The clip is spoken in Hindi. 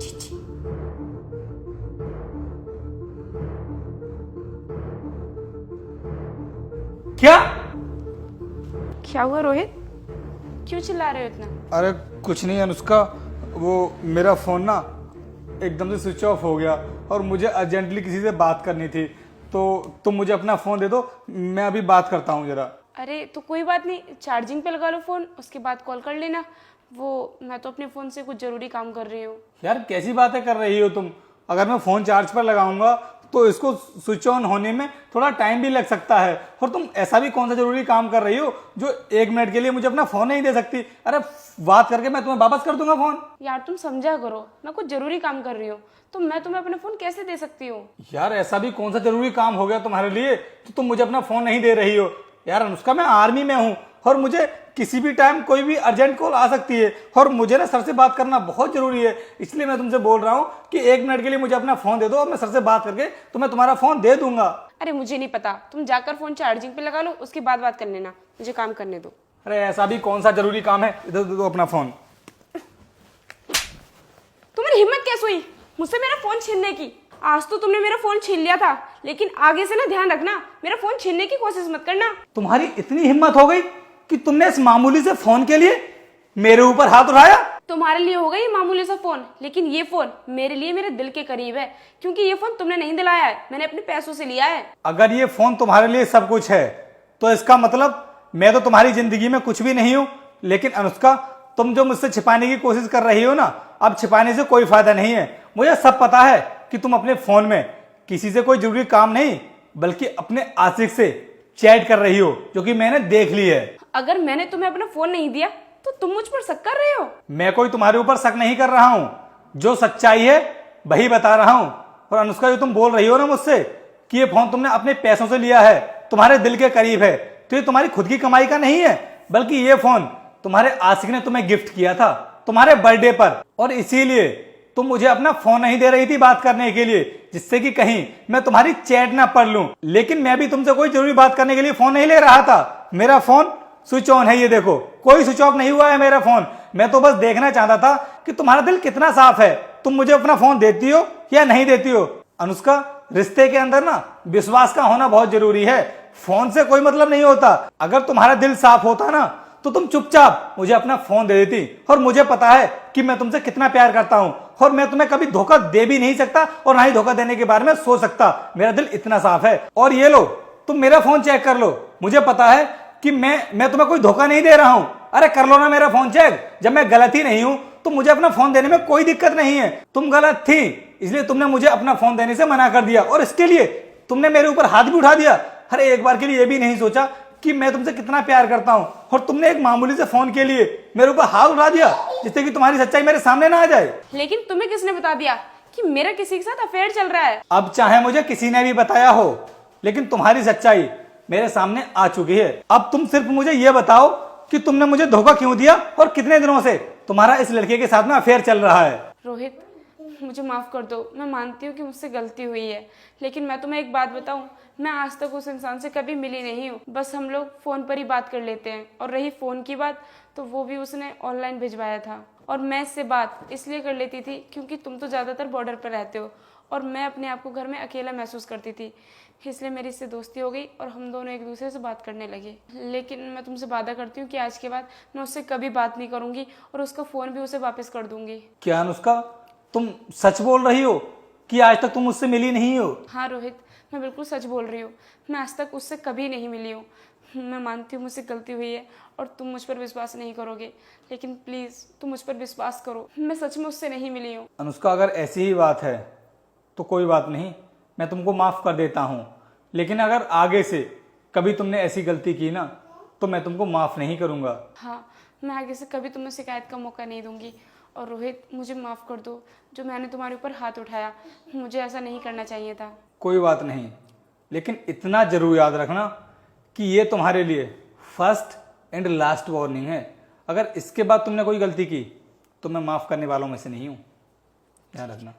छी छी। क्या? क्या हुआ रोहित, क्यों चिल्ला रहे हो इतना? अरे कुछ नहीं अनुष्का, वो मेरा फोन ना एकदम से स्विच ऑफ हो गया और मुझे अर्जेंटली किसी से बात करनी थी, तो तुम मुझे अपना फोन दे दो, मैं अभी बात करता हूँ जरा। अरे तो कोई बात नहीं, चार्जिंग पे लगा लो फोन, उसके बाद कॉल कर लेना। वो मैं तो अपने फोन से कुछ जरूरी काम कर रही हूँ। यार कैसी बातें कर रही हो तुम? अगर मैं फोन चार्ज पर लगाऊंगा तो इसको स्विच ऑन होने में थोड़ा टाइम भी लग सकता है, और तुम ऐसा भी कौन सा जरूरी काम कर रही हो जो 1 मिनट के लिए मुझे अपना फोन नहीं दे सकती? अरे बात करके मैं तुम्हें वापस कर दूंगा फोन। यार तुम समझा करो, मैं कुछ जरूरी काम कर रही हूँ, तो मैं तुम्हें अपना फोन कैसे दे सकती हूँ? यार ऐसा भी कौन सा जरूरी काम हो गया तुम्हारे लिए तो तुम मुझे अपना फोन नहीं दे रही हो? यार अनुष्का, मैं आर्मी में हूँ और मुझे किसी भी टाइम कोई भी अर्जेंट कॉल आ सकती है, और मुझे ना सर से बात करना बहुत जरूरी है, इसलिए मैं तुमसे बोल रहा हूँ कि 1 मिनट के लिए मुझे अपना फोन दे दो और मैं सर से बात करके तुम्हें तुम्हारा फोन दे दूंगा। अरे मुझे नहीं पता, तुम जाकर फोन चार्जिंग पे लगा लो, उसके बाद बात कर लेना, मुझे काम करने दो। अरे ऐसा भी कौन सा जरूरी काम है? इधर दे दो अपना फोन। तुम्हारी हिम्मत कैसे हुई मुझसे मेरा फोन छीनने की? आज तो तुमने मेरा फोन छीन लिया था, लेकिन आगे से ना ध्यान रखना, मेरा फोन छीनने की कोशिश मत करना। तुम्हारी इतनी हिम्मत हो गई कि तुमने इस मामूली से फोन के लिए मेरे ऊपर हाथ उठाया? तुम्हारे लिए होगा ये मामूली सा फोन, लेकिन ये फोन मेरे लिए मेरे दिल के करीब है, क्योंकि ये फोन तुमने नहीं दिलाया है, मैंने अपने पैसों से लिया है। अगर ये फोन तुम्हारे लिए सब कुछ है तो इसका मतलब मैं तो तुम्हारी जिंदगी में कुछ भी नहीं हूं। लेकिन अनुष्का, तुम जो मुझसे छिपाने की कोशिश कर रही हो ना, अब छिपाने से कोई फायदा नहीं है। मुझे सब पता है कि तुम अपने फोन में किसी से कोई जरूरी काम नहीं बल्कि अपने आशिक से चैट कर रही हो, जो कि मैंने देख ली है। अगर मैंने तुम्हें अपना फोन नहीं दिया तो तुम मुझ पर शक कर रहे हो? मैं कोई तुम्हारे ऊपर शक नहीं कर रहा हूं, जो सच्चाई है वही बता रहा हूं। और अनुष्का, जो तुम बोल रही हो ना मुझसे कि ये फोन तुमने अपने पैसों से लिया है, तुम्हारे दिल के करीब है, तो ये तुम्हारी खुद की कमाई का नहीं है, बल्कि ये फोन तुम्हारे आशिक ने तुम्हें गिफ्ट किया था तुम्हारे बर्थडे पर, और इसीलिए तुम मुझे अपना फोन नहीं दे रही थी बात करने के लिए, जिससे कि कहीं मैं तुम्हारी चैट ना पढ़ लूं। लेकिन मैं भी तुमसे कोई जरूरी बात करने के लिए फोन नहीं ले रहा था। मेरा फोन स्विच ऑन है, ये देखो, कोई स्विच ऑफ नहीं हुआ है मेरा फोन। मैं तो बस देखना चाहता था कि तुम्हारा दिल कितना साफ है, तुम मुझे अपना फोन देती हो या नहीं देती हो। अनुष्का, रिश्ते के अंदर ना विश्वास का होना बहुत जरूरी है, फोन से कोई मतलब नहीं होता। अगर तुम्हारा दिल साफ होता ना तो तुम चुपचाप मुझे अपना फोन दे देती, और मुझे पता है कि मैं तुमसे कितना प्यार करता हूं, और मैं तुम्हें कभी धोखा दे भी नहीं सकता और ना ही धोखा देने के बारे में सोच सकता। मेरा दिल इतना साफ है। और ये लो, तुम मेरा फोन चेक कर लो, मुझे पता है कि मैं तुम्हें कोई धोखा नहीं दे रहा हूं। अरे कर लो ना मेरा फोन चेक, जब मैं गलत ही नहीं हूं तो मुझे अपना फोन देने में कोई दिक्कत नहीं है। तुम गलत थी, इसलिए तुमने मुझे अपना फोन देने से मना कर दिया, और इसके लिए तुमने मेरे ऊपर हाथ भी उठा दिया। अरे एक बार के लिए ये भी नहीं सोचा कि मैं तुमसे कितना प्यार करता हूं, और तुमने एक मामूली से फोन के लिए मेरे ऊपर हाथ उठा दिया, जिससे कि तुम्हारी सच्चाई मेरे सामने ना आ जाए। लेकिन तुम्हें किसने बता दिया कि मेरा किसी के साथ अफेयर चल रहा है? अब चाहे मुझे किसी ने भी बताया हो, लेकिन तुम्हारी सच्चाई मेरे सामने आ चुकी है। अब तुम सिर्फ मुझे यह बताओ कि तुमने मुझे धोखा क्यों दिया, और कितने दिनों से तुम्हारा इस लड़के के साथ में अफेयर चल रहा है? रोहित, मुझे माफ कर दो, मैं मानती हूँ कि मुझसे गलती हुई है, लेकिन मैं तुम्हें एक बात बताऊं, मैं आज तक उस इंसान से कभी मिली नहीं हूँ। बस हम लोग फोन पर ही बात कर लेते हैं, और रही फोन की बात तो वो भी उसने ऑनलाइन भिजवाया था, और मैं इससे बात इसलिए कर लेती थी क्योंकि तुम तो ज़्यादातर बॉर्डर पर रहते हो और मैं अपने आप को घर में अकेला महसूस करती थी, इसलिए मेरी इससे दोस्ती हो गई और हम दोनों एक दूसरे से बात करने लगे। लेकिन मैं तुमसे वादा करती हूँ कि आज के बाद मैं उससे कभी बात नहीं करूँगी और उसका फ़ोन भी उसे वापस कर दूंगी। क्या अनुष्का, तुम सच बोल रही हो कि आज तक तुम मुझसे मिली नहीं हो? हाँ रोहित, मैं बिल्कुल सच बोल रही हूँ, मैं आज तक उससे कभी नहीं मिली हूँ। मैं मानती हूँ मुझसे गलती हुई है और तुम मुझ पर विश्वास नहीं करोगे, लेकिन प्लीज़ तुम मुझ पर विश्वास करो, मैं सच में उससे नहीं मिली हूँ। अनुष्का, अगर ऐसी ही बात है तो कोई बात नहीं, मैं तुमको माफ़ कर देता हूँ। लेकिन अगर आगे से कभी तुमने ऐसी गलती की ना तो मैं तुमको माफ़ नहीं करूँगा। हाँ, मैं आगे से कभी तुम्हें शिकायत का मौका नहीं दूंगी। और रोहित, मुझे माफ़ कर दो, जो मैंने तुम्हारे ऊपर हाथ उठाया, मुझे ऐसा नहीं करना चाहिए था। कोई बात नहीं, लेकिन इतना ज़रूर याद रखना कि ये तुम्हारे लिए फर्स्ट एंड लास्ट वार्निंग है। अगर इसके बाद तुमने कोई गलती की तो मैं माफ़ करने वालों में से नहीं हूँ, ध्यान रखना।